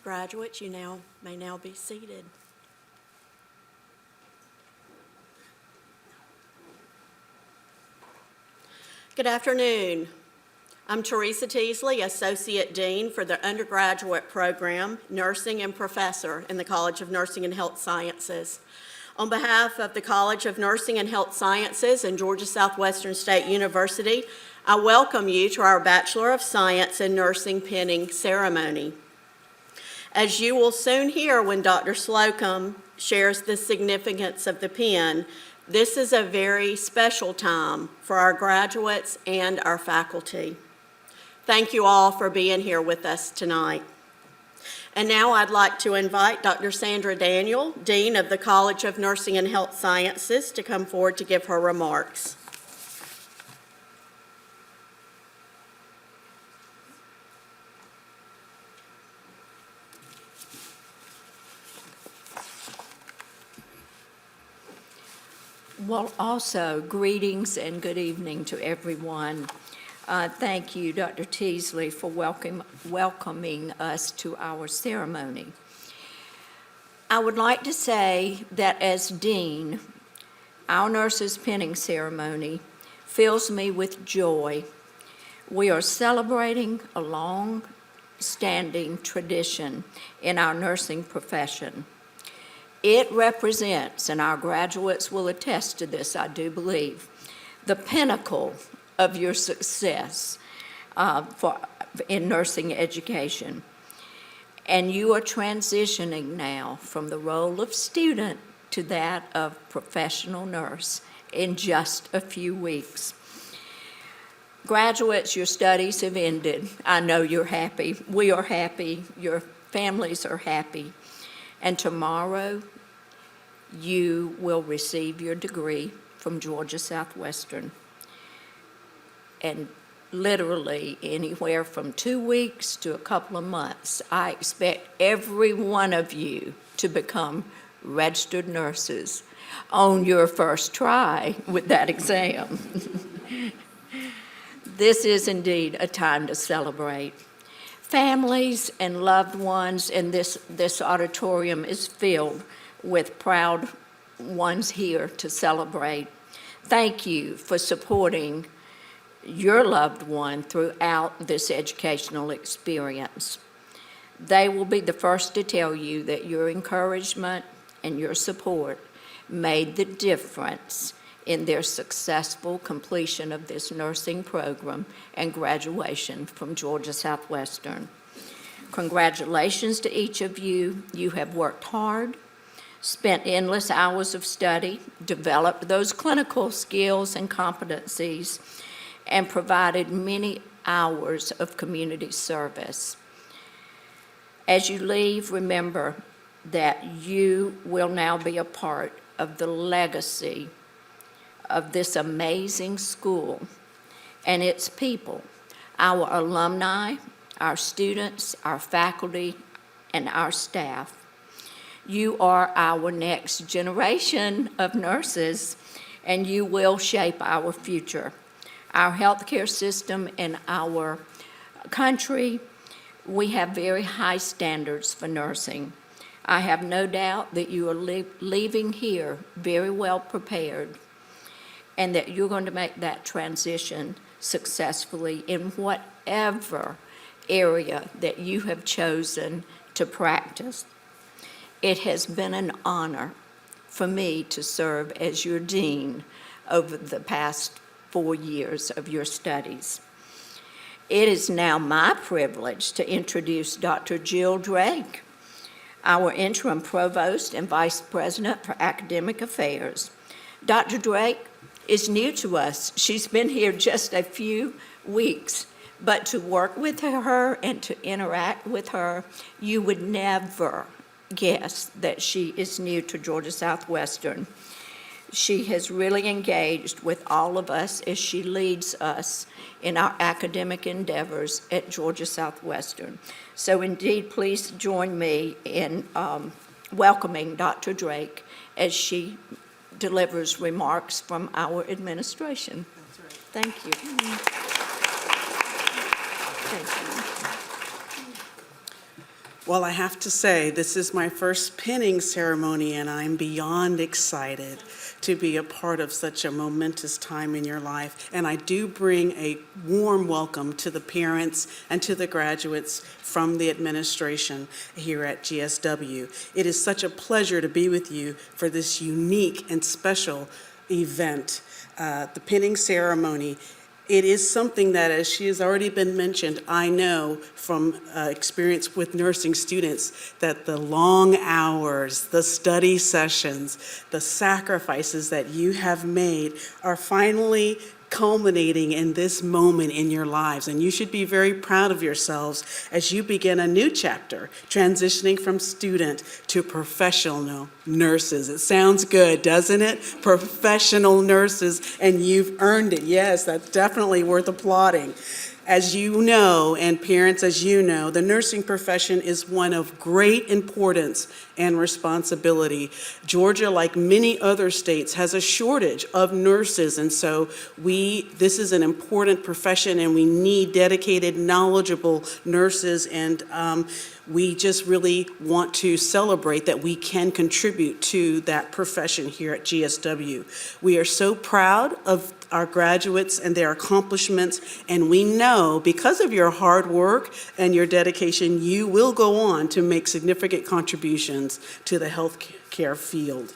Graduates, you may now be seated. Good afternoon. I'm Teresa Teasley, Associate Dean for the undergraduate program, Nursing and Professor in the College of Nursing and Health Sciences. On behalf of the College of Nursing and Health Sciences and Georgia Southwestern State University, I welcome you to our Bachelor of Science in Nursing pinning ceremony. As you will soon hear when Dr. Slocumb shares the significance of the pin, this is a very special time for our graduates and our faculty. Thank you all for being here with us tonight. And now I'd like to invite Dr. Sandra Daniel, Dean of the College of Nursing and Health Sciences, to come forward to give her remarks. Well, also, greetings and good evening to everyone. Thank you, Dr. Teasley, for welcoming us to our ceremony. I would like to say that as Dean, our nurses' pinning ceremony fills me with joy. We are celebrating a long-standing tradition in our nursing profession. It represents, and our graduates will attest to this, I do believe, the pinnacle of your success in nursing education. And you are transitioning now from the role of student to that of professional nurse in just a few weeks. Graduates, your studies have ended. I know you're happy. We are happy. Your families are happy. And tomorrow, you will receive your degree from Georgia Southwestern. And literally anywhere from 2 weeks to a couple of months, I expect every one of you to become registered nurses on your first try with that exam. This is indeed a time to celebrate. Families and loved ones, and this auditorium is filled with proud ones here to celebrate. Thank you for supporting your loved one throughout this educational experience. They will be the first to tell you that your encouragement and your support made the difference in their successful completion of this nursing program and graduation from Georgia Southwestern. Congratulations to each of you. You have worked hard, spent endless hours of study, developed those clinical skills and competencies, and provided many hours of community service. As you leave, remember that you will now be a part of the legacy of this amazing school and its people, our alumni, our students, our faculty, and our staff. You are our next generation of nurses, and you will shape our future. Our healthcare system in our country, we have very high standards for nursing. I have no doubt that you are leaving here very well prepared, and that you're going to make that transition successfully in whatever area that you have chosen to practice. It has been an honor for me to serve as your dean over the past 4 years of your studies. It is now my privilege to introduce Dr. Jill Drake, our interim provost and vice president for academic affairs. Dr. Drake is new to us. She's been here just a few weeks, but to work with her and to interact with her, you would never guess that she is new to Georgia Southwestern. She has really engaged with all of us as she leads us in our academic endeavors at Georgia Southwestern. So indeed, please join me in welcoming Dr. Drake as she delivers remarks from our administration. That's right. Thank you. Thank you. Well, I have to say, this is my first pinning ceremony, and I'm beyond excited to be a part of such a momentous time in your life. And I do bring a warm welcome to the parents and to the graduates from the administration here at GSW. It is such a pleasure to be with you for this unique and special event. The pinning ceremony, it is something that, as she has already been mentioned, I know from experience with nursing students that the long hours, the study sessions, the sacrifices that you have made are finally culminating in this moment in your lives. And you should be very proud of yourselves as you begin a new chapter, transitioning from student to professional nurses. It sounds good, doesn't it? Professional nurses, and you've earned it. Yes, that's definitely worth applauding. As you know, and parents, as you know, the nursing profession is one of great importance and responsibility. Georgia, like many other states, has a shortage of nurses, and so this is an important profession, and we need dedicated, knowledgeable nurses, and we just really want to celebrate that we can contribute to that profession here at GSW. We are so proud of our graduates and their accomplishments, and we know because of your hard work and your dedication, you will go on to make significant contributions to the healthcare field.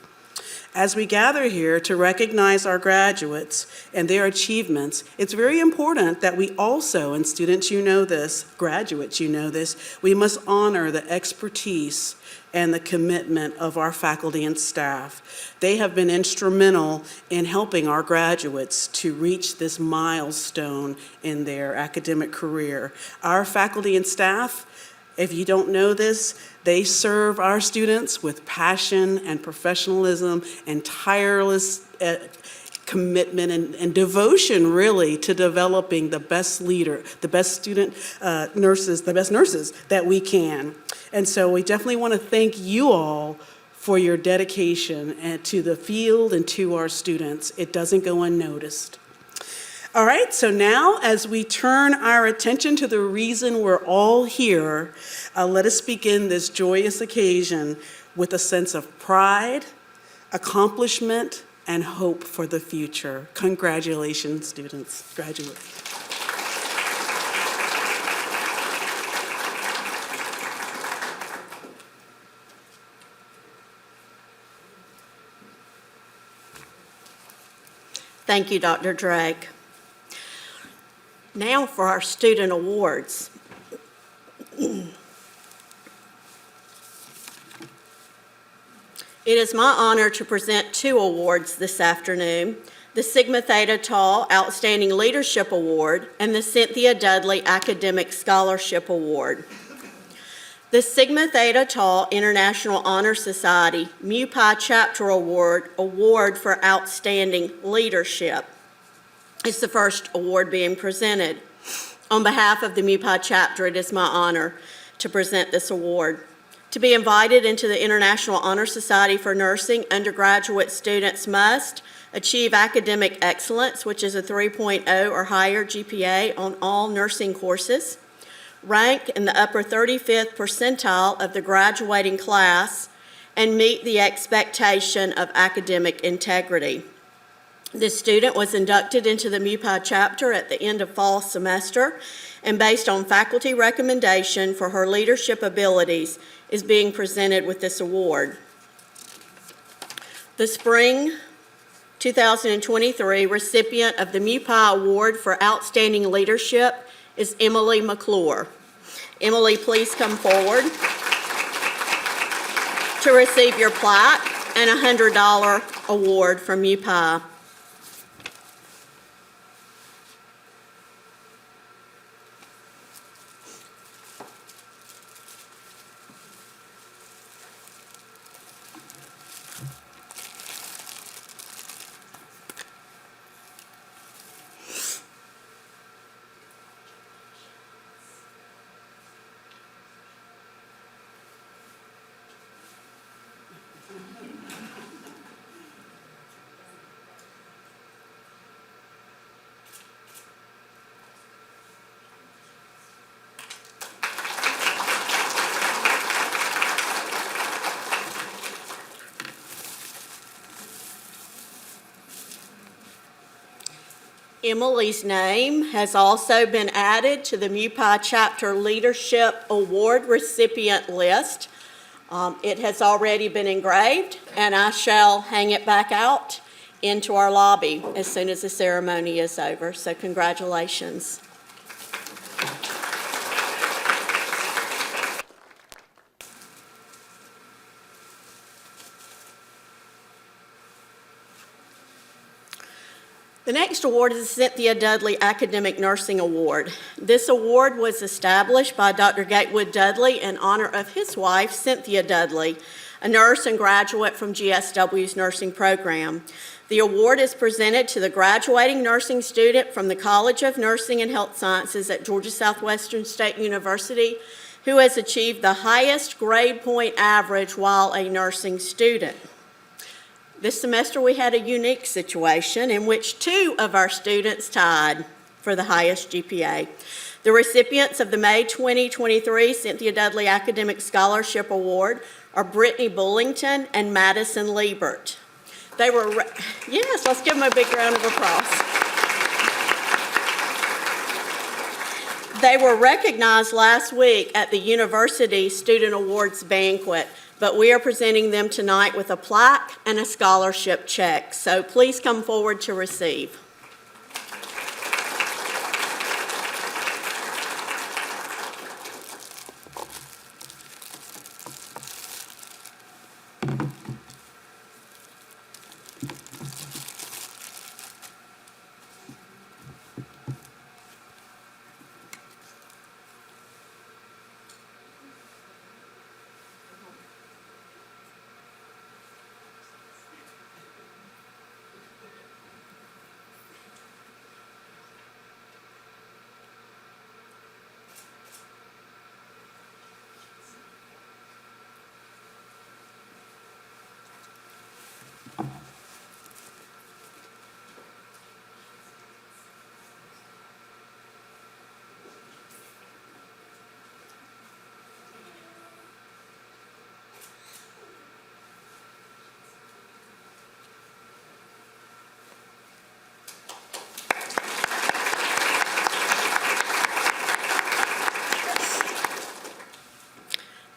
As we gather here to recognize our graduates and their achievements, it's very important that we also, and students, you know this, graduates, you know this, we must honor the expertise and the commitment of our faculty and staff. They have been instrumental in helping our graduates to reach this milestone in their academic career. Our faculty and staff, if you don't know this, they serve our students with passion and professionalism and tireless commitment and devotion, really, to developing the best leader, the best student nurses, the best nurses that we can. And so we definitely want to thank you all for your dedication and to the field and to our students. It doesn't go unnoticed. All right, so now as we turn our attention to the reason we're all here, let us begin this joyous occasion with a sense of pride, accomplishment, and hope for the future. Congratulations, students, graduates. Thank you, Dr. Drake. Now for our student awards. It is my honor to present 2 awards this afternoon, the Sigma Theta Tau Outstanding Leadership Award and the Cynthia Dudley Academic Scholarship Award. The Sigma Theta Tau International Honor Society Mu Pi Chapter Award for Outstanding Leadership. It's the first award being presented. On behalf of the Mu Pi Chapter, it is my honor to present this award. To be invited into the International Honor Society for Nursing, undergraduate students must achieve academic excellence, which is a 3.0 or higher GPA on all nursing courses, rank in the upper 35th percentile of the graduating class, and meet the expectation of academic integrity. This student was inducted into the Mu Pi chapter at the end of fall semester, and based on faculty recommendation for her leadership abilities, is being presented with this award. The spring 2023 recipient of the Mu Pi Award for Outstanding Leadership is Emily McClure. Emily, please come forward to receive your plaque and a $100 award from Mu Pi. Emily's name has also been added to the MUPI Chapter Leadership Award recipient list. It has already been engraved, and I shall hang it back out into our lobby as soon as the ceremony is over. So congratulations. The next award is the Cynthia Dudley Academic Nursing Award. This award was established by Dr. Gatewood Dudley in honor of his wife, Cynthia Dudley, a nurse and graduate from GSW's nursing program. The award is presented to the graduating nursing student from the College of Nursing and Health Sciences at Georgia Southwestern State University who has achieved the highest grade point average while a nursing student. This semester we had a unique situation in which 2 of our students tied for the highest GPA. The recipients of the May 2023 Cynthia Dudley Academic Scholarship Award are Brittany Bullington and Madison Liebert. Yes, let's give them a big round of applause. They were recognized last week at the University Student Awards Banquet, but we are presenting them tonight with a plaque and a scholarship check. So please come forward to receive.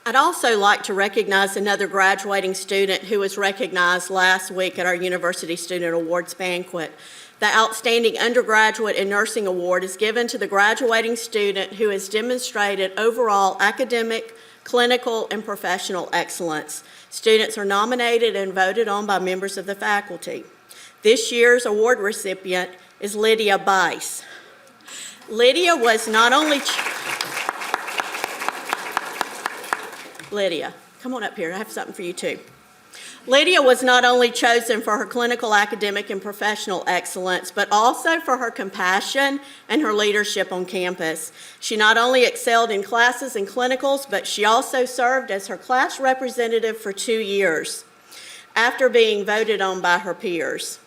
I'd also like to recognize another graduating student who was recognized last week at our University Student Awards Banquet. The Outstanding Undergraduate in Nursing Award is given to the graduating student who has demonstrated overall academic, clinical, and professional excellence. Students are nominated and voted on by members of the faculty. This year's award recipient is Lydia Bice. Lydia was not only... Lydia, come on up here. I have something for you too. Lydia was not only chosen for her clinical, academic, and professional excellence, but also for her compassion and her leadership on campus. She not only excelled in classes and clinicals, but she also served as her class representative for 2 years after being voted on by her peers.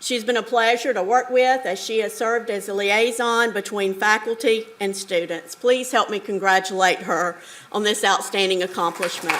She's been a pleasure to work with as she has served as a liaison between faculty and students. Please help me congratulate her on this outstanding accomplishment.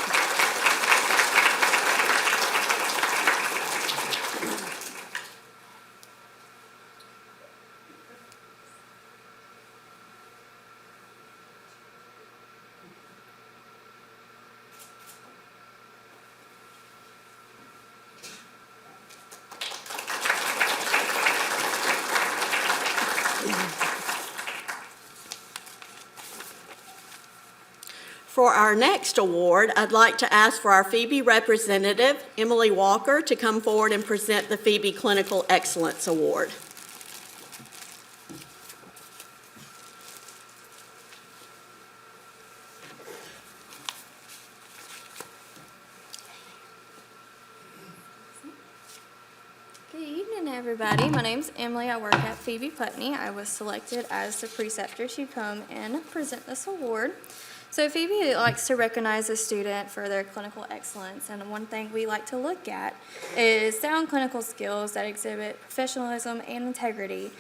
For our next award, I'd like to ask for our Phoebe representative, Emily Walker, to come forward and present the Phoebe Clinical Excellence Award. Good evening, everybody. My name's Emily. I work at Phoebe Putney. I was selected as the preceptor to come and present this award. So Phoebe likes to recognize a student for their clinical excellence, and one thing we like to look at is sound clinical skills that exhibit professionalism and integrity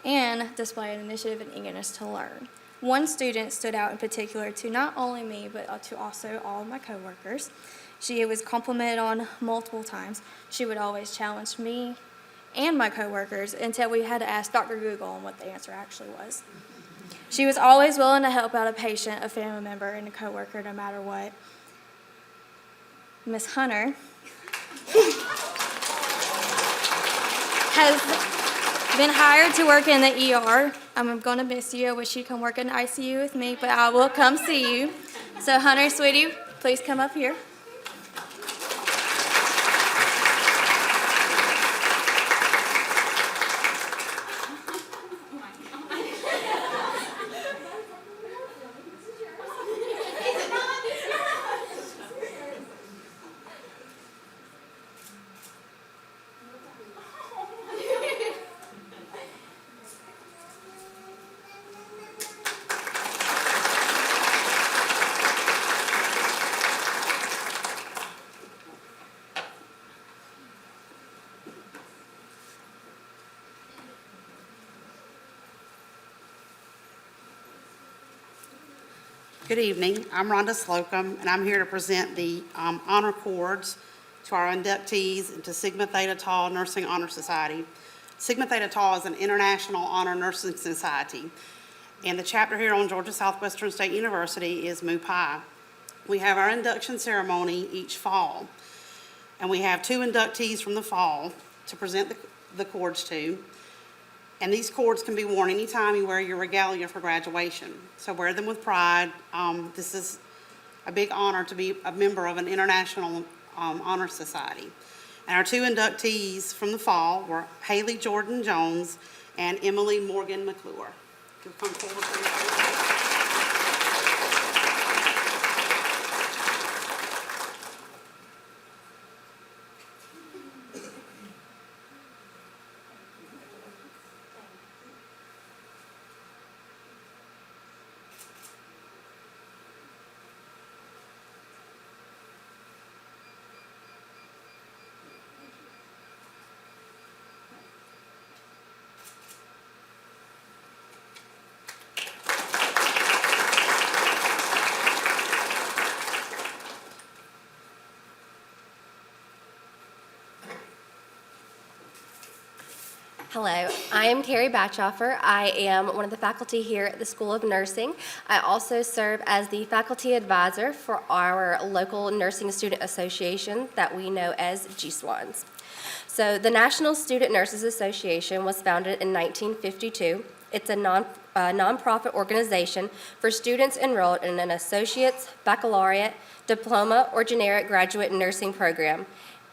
and display an initiative and eagerness to learn. One student stood out in particular to not only me, but to also all of my coworkers. She was complimented on multiple times. She would always challenge me and my coworkers until we had to ask Dr. Google on what the answer actually was. She was always willing to help out a patient, a family member, and a coworker no matter what. Miss Hunter has been hired to work in the ER. I'm going to miss you. I wish you'd come work in the ICU with me, but I will come see you. So Hunter, sweetie, please come up here. Good evening. I'm Rhonda Slocumb, and I'm here to present the honor cords to our inductees into Sigma Theta Tau Nursing Honor Society. Sigma Theta Tau is an international honor nursing society, and the chapter here on Georgia Southwestern State University is Mu Pi. We have our induction ceremony each fall, and we have 2 inductees from the fall to present the cords to. And these cords can be worn anytime you wear your regalia for graduation. So wear them with pride. This is a big honor to be a member of an international honor society. And our 2 inductees from the fall were Haley Jordan Jones and Emily Morgan McClure. You'll come forward, please. Hello, I am Carrie Batchoffer. I am one of the faculty here at the School of Nursing. I also serve as the faculty advisor for our local nursing student association that we know as GSWANs. So the National Student Nurses Association was founded in 1952. It's a nonprofit organization for students enrolled in an associate's, baccalaureate, diploma, or generic graduate nursing program.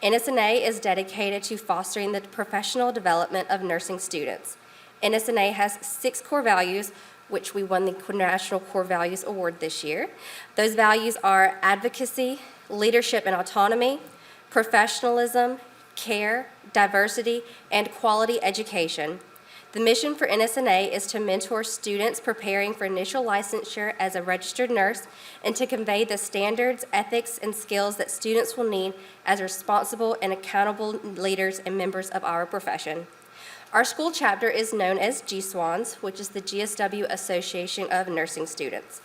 NSNA is dedicated to fostering the professional development of nursing students. NSNA has 6 core values, which we won the National Core Values Award this year. Those values are advocacy, leadership and autonomy, professionalism, care, diversity, and quality education. The mission for NSNA is to mentor students preparing for initial licensure as a registered nurse and to convey the standards, ethics, and skills that students will need as responsible and accountable leaders and members of our profession. Our school chapter is known as GSWANs, which is the GSW Association of Nursing Students.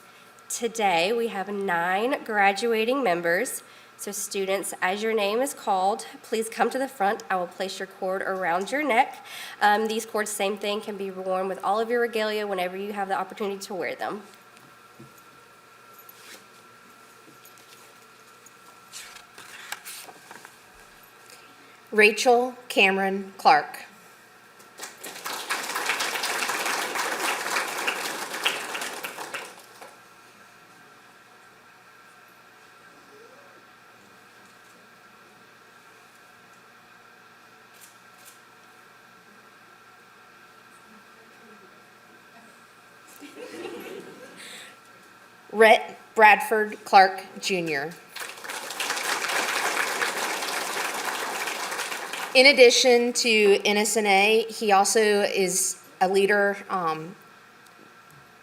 Today, we have 9 graduating members. So students, as your name is called, please come to the front. I will place your cord around your neck. These cords, same thing, can be worn with all of your regalia whenever you have the opportunity to wear them. Rachel Cameron Clark. Rhett Bradford Clark, Jr. In addition to NSNA, he also is a leader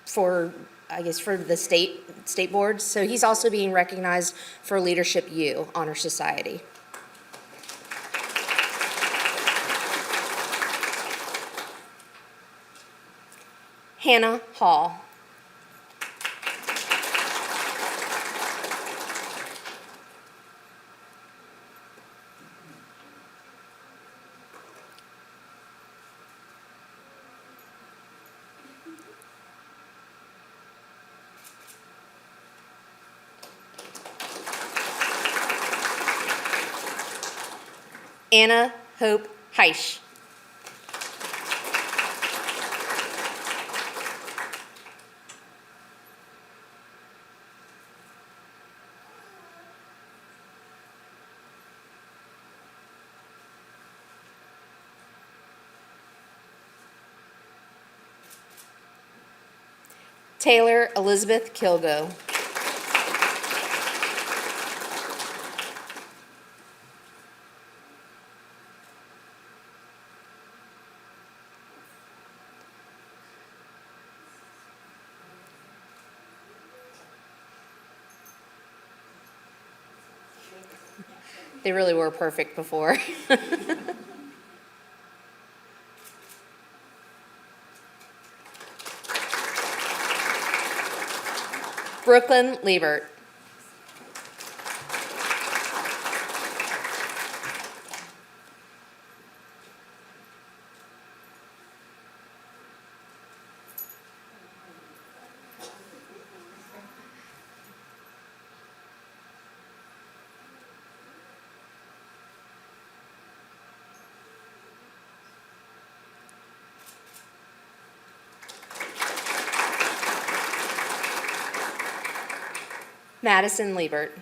for the state boards. So he's also being recognized for Leadership U Honor Society. Hannah Hall. Anna Hope Heisch. Taylor Elizabeth Kilgo. They really were perfect before. Brooklyn Liebert. Madison Liebert.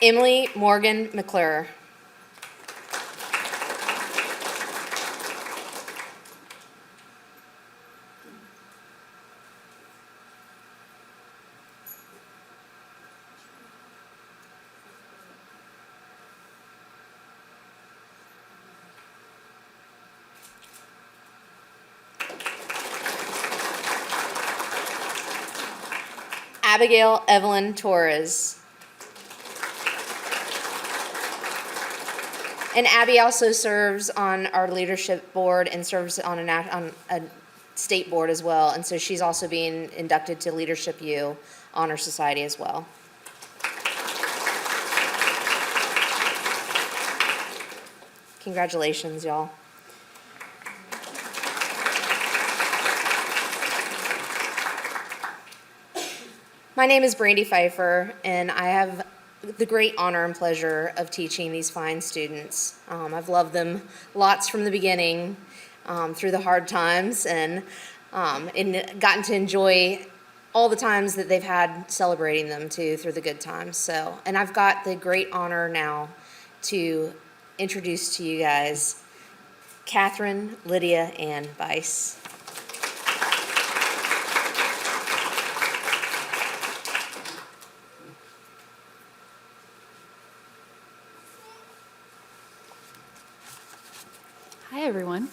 Emily Morgan McClure. Abigail Evelyn Torres. And Abby also serves on our leadership board and serves on a state board as well. And so she's also being inducted to Leadership U Honor Society as well. Congratulations, y'all. My name is Brandy Pfeiffer, and I have the great honor and pleasure of teaching these fine students. I've loved them lots from the beginning, through the hard times, and gotten to enjoy all the times that they've had celebrating them too, through the good times. So, and I've got the great honor now to introduce to you guys Catherine Lydia Ann Bice. Hi, everyone.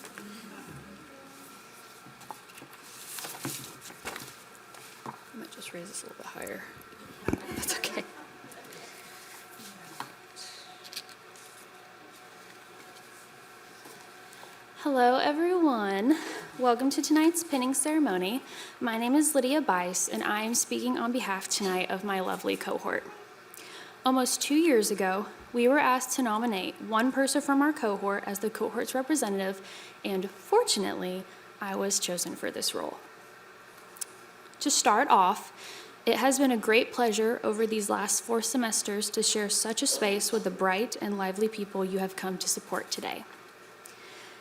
I might just raise this a little bit higher. That's okay. Hello, everyone. Welcome to tonight's pinning ceremony. My name is Lydia Bice, and I am speaking on behalf tonight of my lovely cohort. Almost 2 years ago, we were asked to nominate one person from our cohort as the cohort's representative, and fortunately, I was chosen for this role. To start off, it has been a great pleasure over these last 4 semesters to share such a space with the bright and lively people you have come to support today.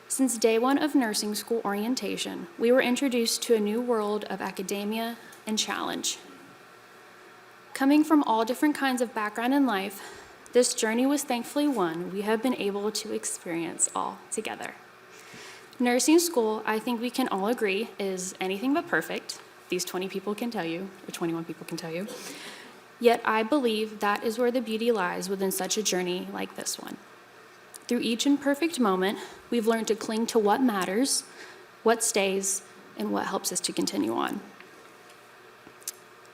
Since day one of nursing school orientation, we were introduced to a new world of academia and challenge. Coming from all different kinds of background in life, this journey was thankfully one we have been able to experience all together. Nursing school, I think we can all agree, is anything but perfect. These 20 people can tell you, or 21 people can tell you. Yet I believe that is where the beauty lies within such a journey like this one. Through each imperfect moment, we've learned to cling to what matters, what stays, and what helps us to continue on.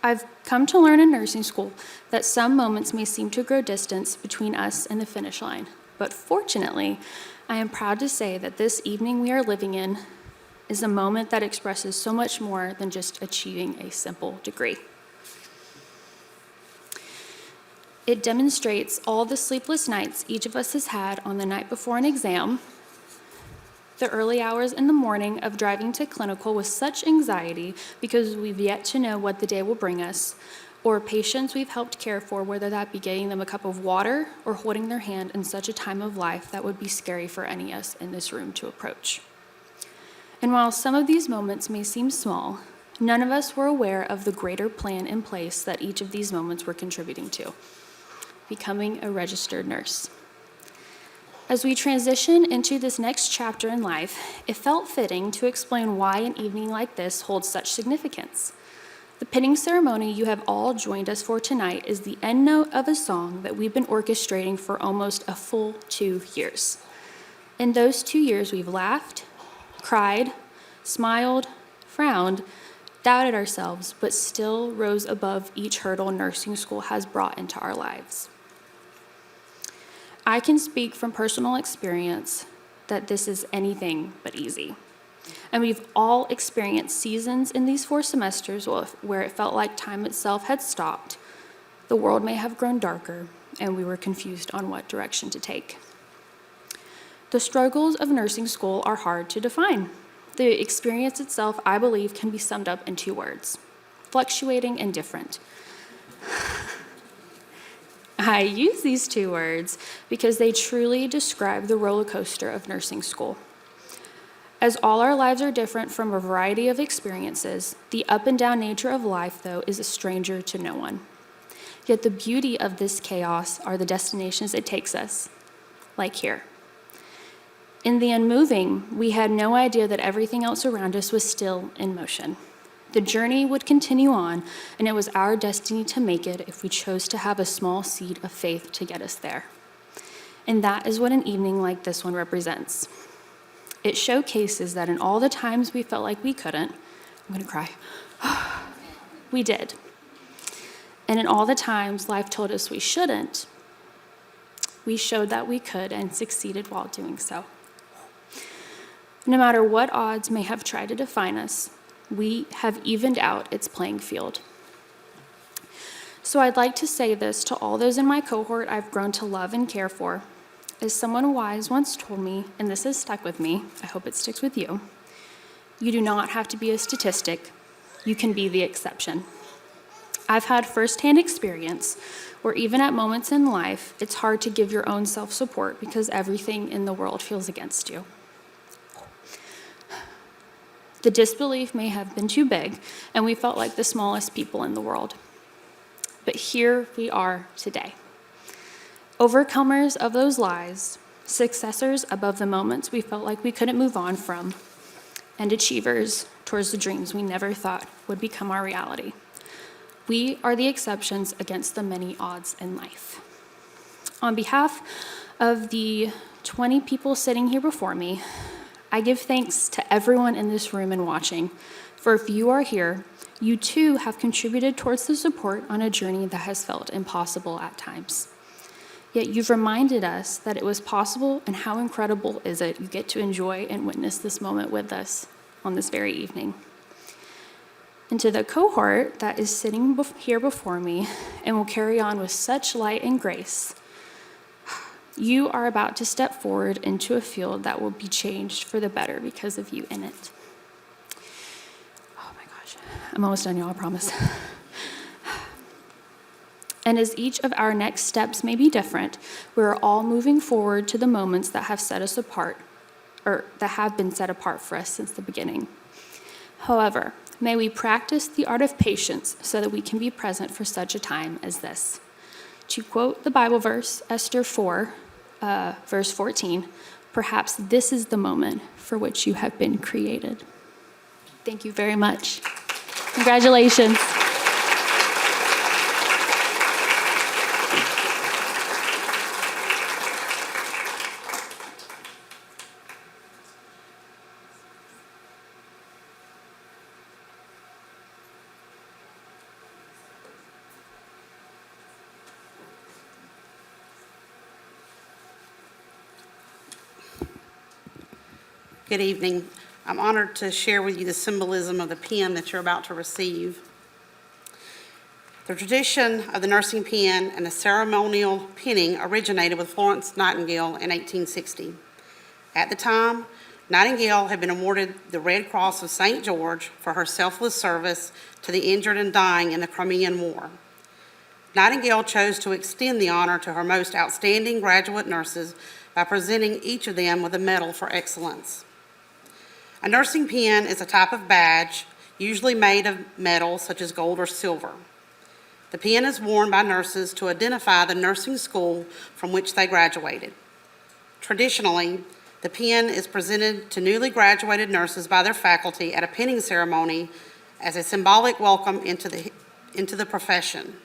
I've come to learn in nursing school that some moments may seem to grow distance between us and the finish line, but fortunately, I am proud to say that this evening we are living in is a moment that expresses so much more than just achieving a simple degree. It demonstrates all the sleepless nights each of us has had on the night before an exam, the early hours in the morning of driving to clinical with such anxiety because we've yet to know what the day will bring us, or patients we've helped care for, whether that be getting them a cup of water or holding their hand in such a time of life that would be scary for any of us in this room to approach. And while some of these moments may seem small, none of us were aware of the greater plan in place that each of these moments were contributing to: becoming a registered nurse. As we transition into this next chapter in life, it felt fitting to explain why an evening like this holds such significance. The pinning ceremony you have all joined us for tonight is the end note of a song that we've been orchestrating for almost a full 2 years. In those 2 years, we've laughed, cried, smiled, frowned, doubted ourselves, but still rose above each hurdle nursing school has brought into our lives. I can speak from personal experience that this is anything but easy. And we've all experienced seasons in these 4 semesters where it felt like time itself had stopped, the world may have grown darker, and we were confused on what direction to take. The struggles of nursing school are hard to define. The experience itself, I believe, can be summed up in 2 words: fluctuating and different. I use these 2 words because they truly describe the roller coaster of nursing school. As all our lives are different from a variety of experiences, the up and down nature of life, though, is a stranger to no one. Yet the beauty of this chaos are the destinations it takes us, like here. In the unmoving, we had no idea that everything else around us was still in motion. The journey would continue on, and it was our destiny to make it if we chose to have a small seed of faith to get us there. And that is what an evening like this one represents. It showcases that in all the times we felt like we couldn't, I'm gonna cry, we did. And in all the times life told us we shouldn't, we showed that we could and succeeded while doing so. No matter what odds may have tried to define us, we have evened out its playing field. So I'd like to say this to all those in my cohort I've grown to love and care for. As someone wise once told me, and this has stuck with me, I hope it sticks with you, you do not have to be a statistic, you can be the exception. I've had firsthand experience where even at moments in life, it's hard to give your own self-support because everything in the world feels against you. The disbelief may have been too big, and we felt like the smallest people in the world. But here we are today. Overcomers of those lies, successors above the moments we felt like we couldn't move on from, and achievers towards the dreams we never thought would become our reality. We are the exceptions against the many odds in life. On behalf of the 20 people sitting here before me, I give thanks to everyone in this room and watching, for if you are here, you too have contributed towards the support on a journey that has felt impossible at times. Yet you've reminded us that it was possible, and how incredible is it you get to enjoy and witness this moment with us on this very evening. And to the cohort that is sitting here before me and will carry on with such light and grace, you are about to step forward into a field that will be changed for the better because of you in it. Oh my gosh, I'm almost done, y'all, I promise. And as each of our next steps may be different, we're all moving forward to the moments that have set us apart, or that have been set apart for us since the beginning. However, may we practice the art of patience so that we can be present for such a time as this. To quote the Bible verse, Esther 4, verse 14, perhaps this is the moment for which you have been created. Thank you very much. Congratulations. Good evening. I'm honored to share with you the symbolism of the pen that you're about to receive. The tradition of the nursing pen and the ceremonial penning originated with Florence Nightingale in 1860. At the time, Nightingale had been awarded the Red Cross of St. George for her selfless service to the injured and dying in the Crimean War. Nightingale chose to extend the honor to her most outstanding graduate nurses by presenting each of them with a medal for excellence. A nursing pen is a type of badge, usually made of metal such as gold or silver. The pen is worn by nurses to identify the nursing school from which they graduated. Traditionally, the pen is presented to newly graduated nurses by their faculty at a penning ceremony as a symbolic welcome into the profession.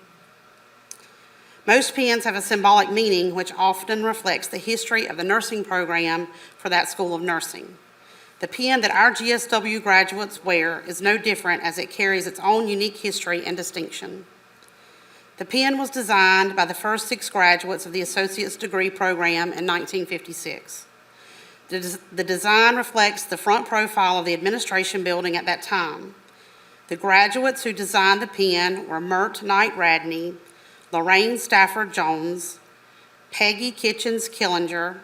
Most pens have a symbolic meaning which often reflects the history of the nursing program for that school of nursing. The pen that our GSW graduates wear is no different as it carries its own unique history and distinction. The pen was designed by the first 6 graduates of the associate's degree program in 1956. The design reflects the front profile of the administration building at that time. The graduates who designed the pen were Mert Knight Radney, Lorraine Stafford Jones, Peggy Kitchens Killinger,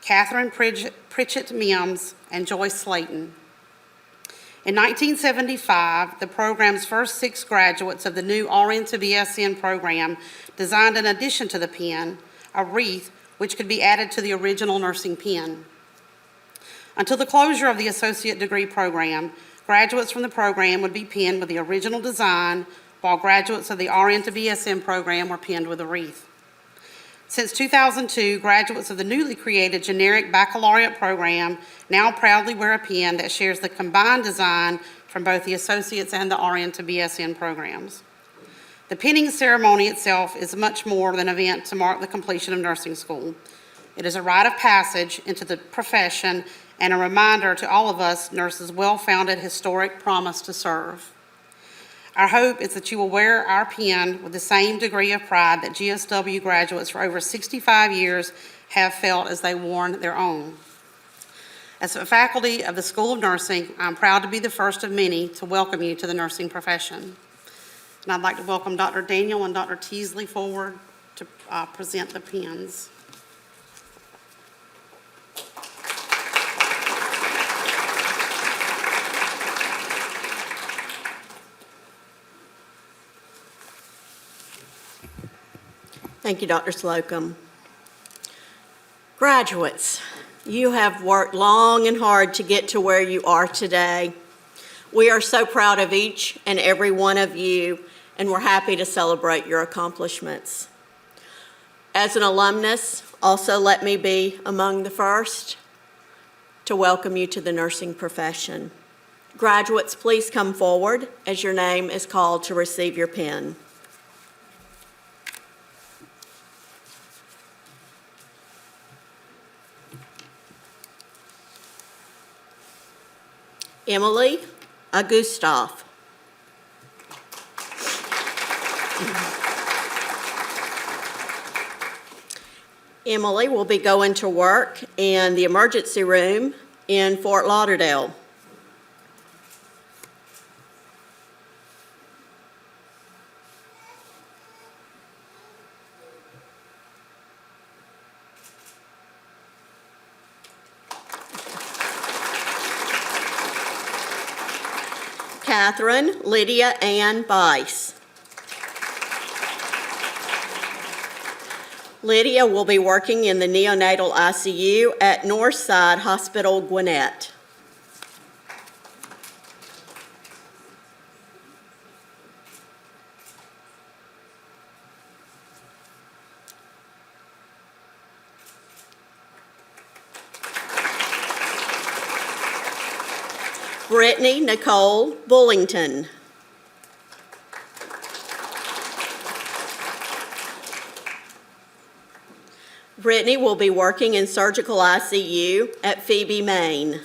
Catherine Pritchett Mims, and Joyce Slayton. In 1975, the program's first 6 graduates of the new RN to BSN program designed, in addition to the pen, a wreath which could be added to the original nursing pen. Until the closure of the associate degree program, graduates from the program would be penned with the original design, while graduates of the RN to BSN program were penned with a wreath. Since 2002, graduates of the newly created generic baccalaureate program now proudly wear a pen that shares the combined design from both the associates and the RN to BSN programs. The penning ceremony itself is much more than an event to mark the completion of nursing school. It is a rite of passage into the profession and a reminder to all of us nurses' well-founded historic promise to serve. Our hope is that you will wear our pen with the same degree of pride that GSW graduates for over 65 years have felt as they worn their own. As a faculty of the School of Nursing, I'm proud to be the first of many to welcome you to the nursing profession. And I'd like to welcome Dr. Daniel and Dr. Teasley forward to present the pens. Thank you, Dr. Slocumb. Graduates, you have worked long and hard to get to where you are today. We are so proud of each and every one of you, and we're happy to celebrate your accomplishments. As an alumnus, also let me be among the first to welcome you to the nursing profession. Graduates, please come forward as your name is called to receive your pen. Emily Augustov. Emily will be going to work in the emergency room in Fort Lauderdale. Catherine Lydia Ann Bice. Lydia will be working in the neonatal ICU at Northside Hospital, Gwinnett. Brittany Nicole Bullington. Brittany will be working in surgical ICU at Phoebe, Maine.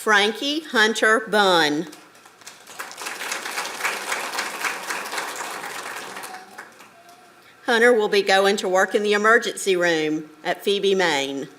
Frankie Hunter Bunn. Hunter will be going to work in the emergency room at Phoebe, Maine.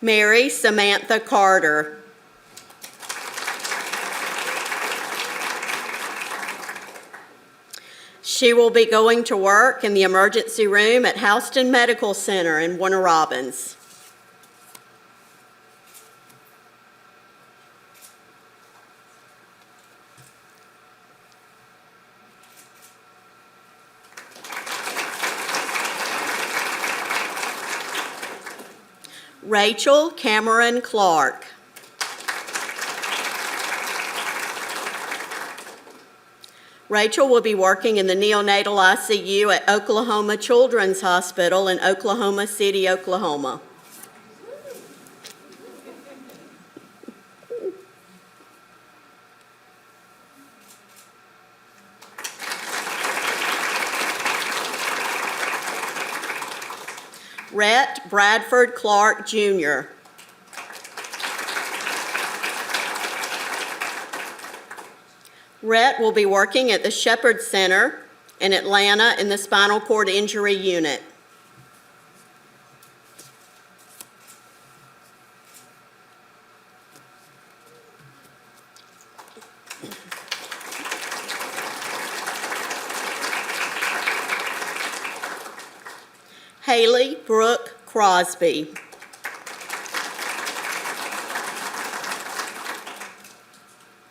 Mary Samantha Carter. She will be going to work in the emergency room at Houston Medical Center in Warner Robins. Rachel Cameron Clark. Rachel will be working in the neonatal ICU at Oklahoma Children's Hospital in Oklahoma City, Oklahoma. Rhett Bradford Clark, Jr. Rhett will be working at the Shepherd Center in Atlanta in the spinal cord injury unit. Haley Brooke Crosby.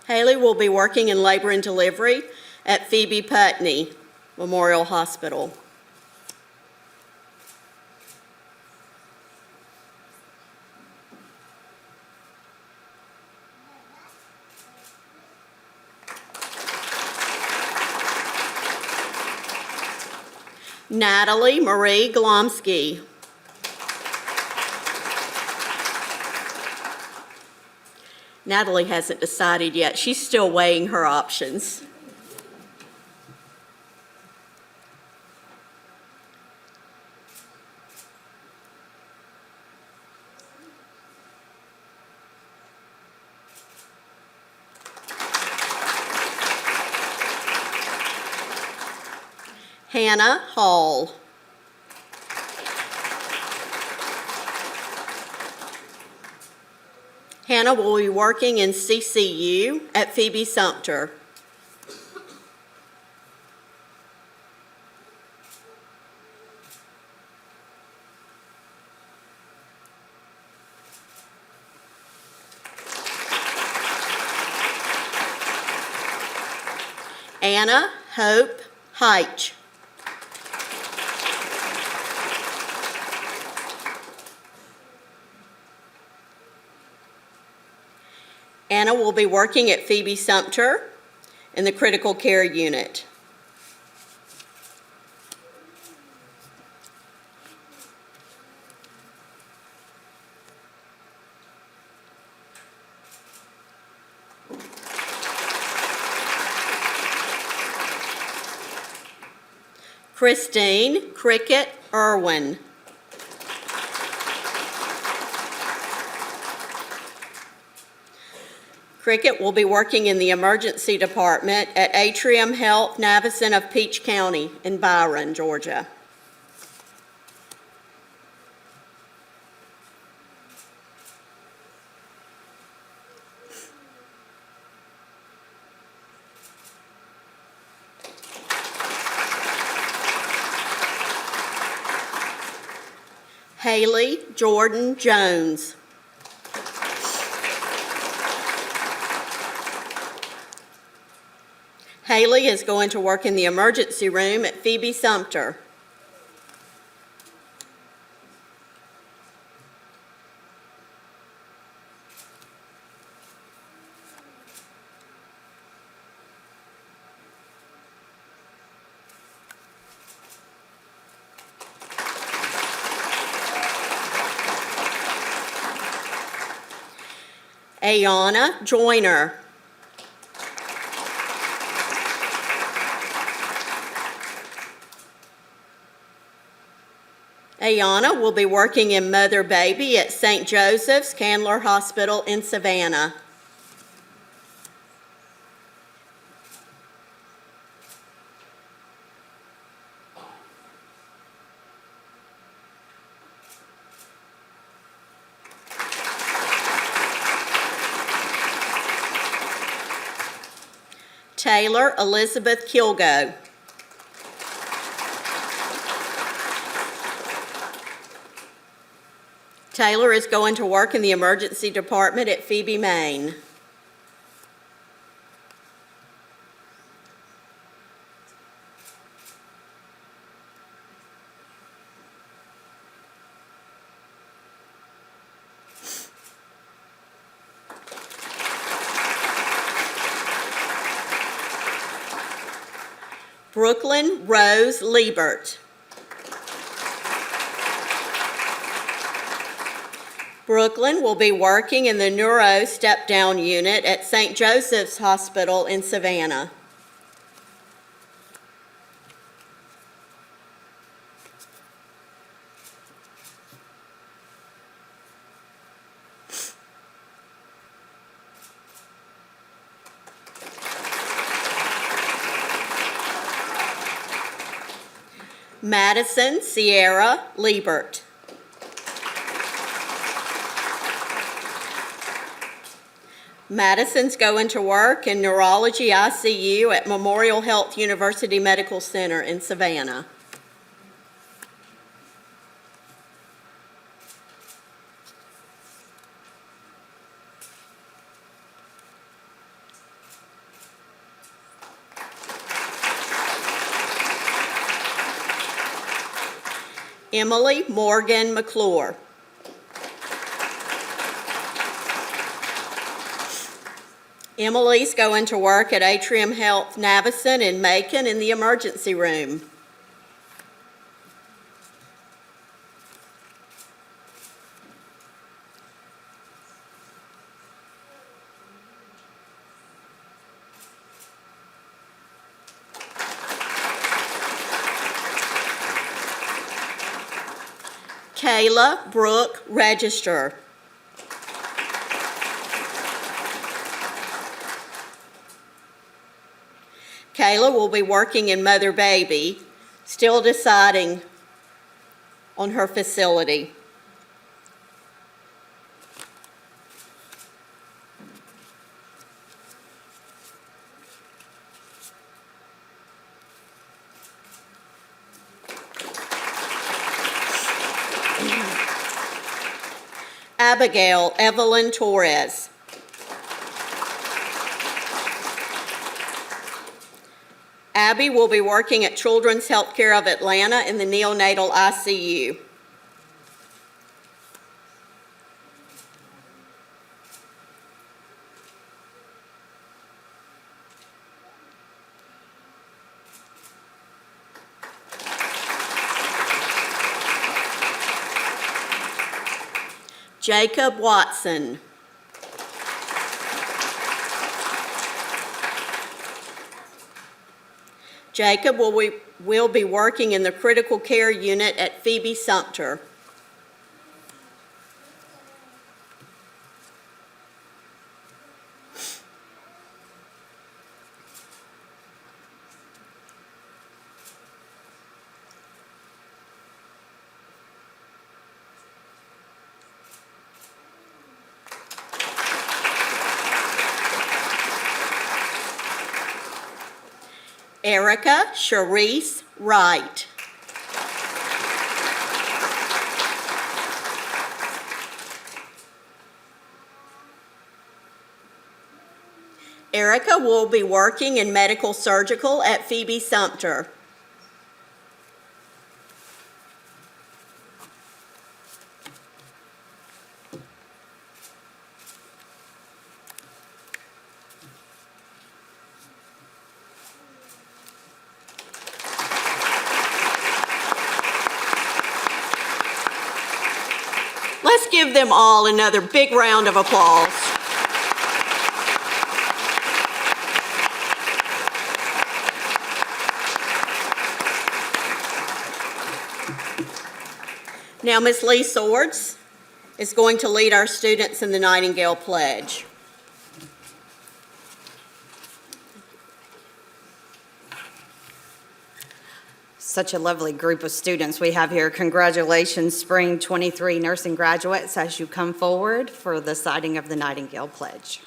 Haley will be working in labor and delivery at Phoebe Putney Memorial Hospital. Natalie Marie Glomsky. Natalie hasn't decided yet. She's still weighing her options. Hannah Hall. Hannah will be working in CCU at Phoebe Sumter. Anna Hope Heitch. Anna will be working at Phoebe Sumter in the critical care unit. Christine Cricket Irwin. Cricket will be working in the emergency department at Atrium Health Navison of Peach County in Byron, Georgia. Haley Jordan Jones. Haley is going to work in the emergency room at Phoebe Sumter. Ayana Joyner. Ayana will be working in Mother Baby at St. Joseph's Candler Hospital in Savannah. Taylor Elizabeth Kilgo. Taylor is going to work in the emergency department at Phoebe, Maine. Brooklyn Rose Liebert. Brooklyn will be working in the neuro step-down unit at St. Joseph's Hospital in Savannah. Madison Sierra Liebert. Madison's going to work in neurology ICU at Memorial Health University Medical Center in Savannah. Emily Morgan McClure. Emily's going to work at Atrium Health Navison in Macon in the emergency room. Kayla Brooke Register. Kayla will be working in Mother Baby, still deciding on her facility. Abigail Evelyn Torres. Abby will be working at Children's Healthcare of Atlanta in the neonatal ICU. Jacob Watson. Jacob will be working in the critical care unit at Phoebe Sumter. Erica Charisse Wright. Erica will be working in medical surgical at Phoebe Sumter. Let's give them all another big round of applause. Now, Ms. Lee Swords is going to lead our students in the Nightingale Pledge. Such a lovely group of students we have here. Congratulations, Spring 23 nursing graduates, as you come forward for the citing of the Nightingale Pledge.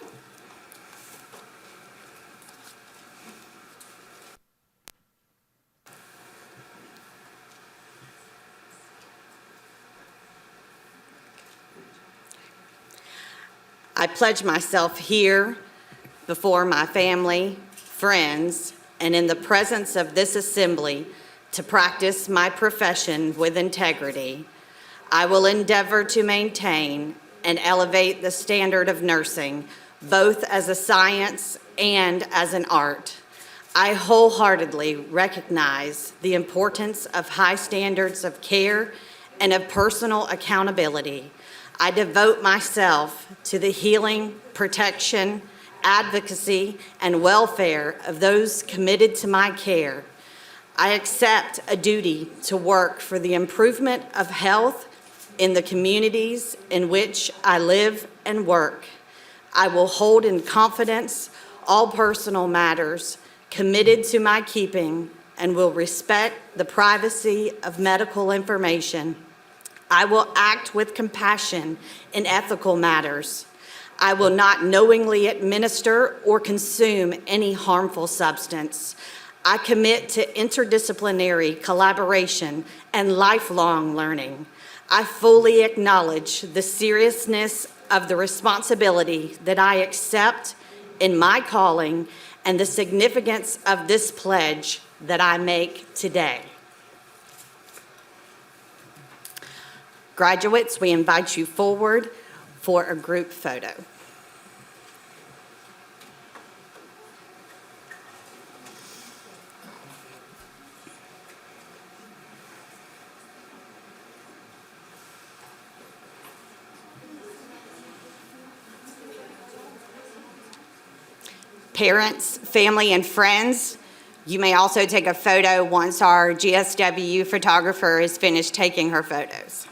I pledge myself here before my family, friends, and in the presence of this assembly to practice my profession with integrity. I will endeavor to maintain and elevate the standard of nursing, both as a science and as an art. I wholeheartedly recognize the importance of high standards of care and of personal accountability. I devote myself to the healing, protection, advocacy, and welfare of those committed to my care. I accept a duty to work for the improvement of health in the communities in which I live and work. I will hold in confidence all personal matters committed to my keeping and will respect the privacy of medical information. I will act with compassion in ethical matters. I will not knowingly administer or consume any harmful substance. I commit to interdisciplinary collaboration and lifelong learning. I fully acknowledge the seriousness of the responsibility that I accept in my calling and the significance of this pledge that I make today. Graduates, we invite you forward for a group photo. Parents, family, and friends, you may also take a photo once our GSW photographer is finished taking her photos.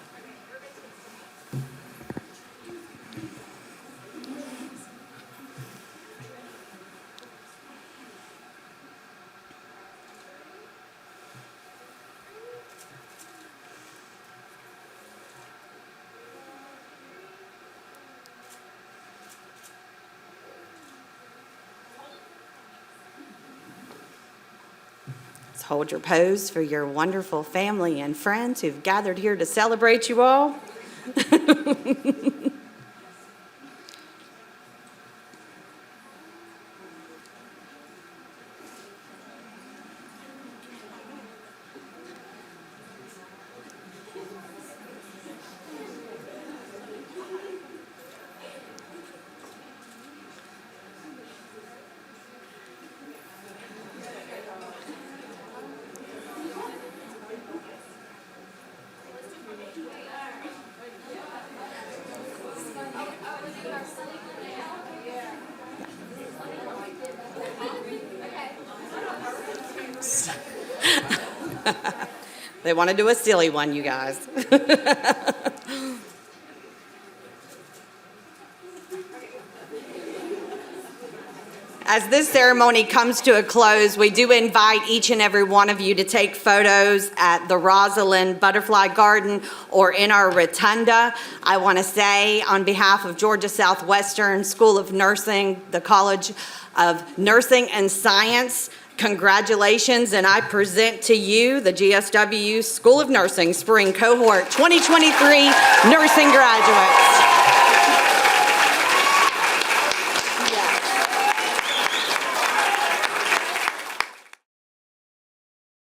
Hold your pose for your wonderful family and friends who've gathered here to celebrate you all. They want to do a silly one, you guys. As this ceremony comes to a close, we do invite each and every one of you to take photos at the Rosalind Butterfly Garden or in our rotunda. I want to say on behalf of Georgia Southwestern School of Nursing, the College of Nursing and Science, congratulations, and I present to you the GSW School of Nursing Spring Cohort 2023 nursing graduates.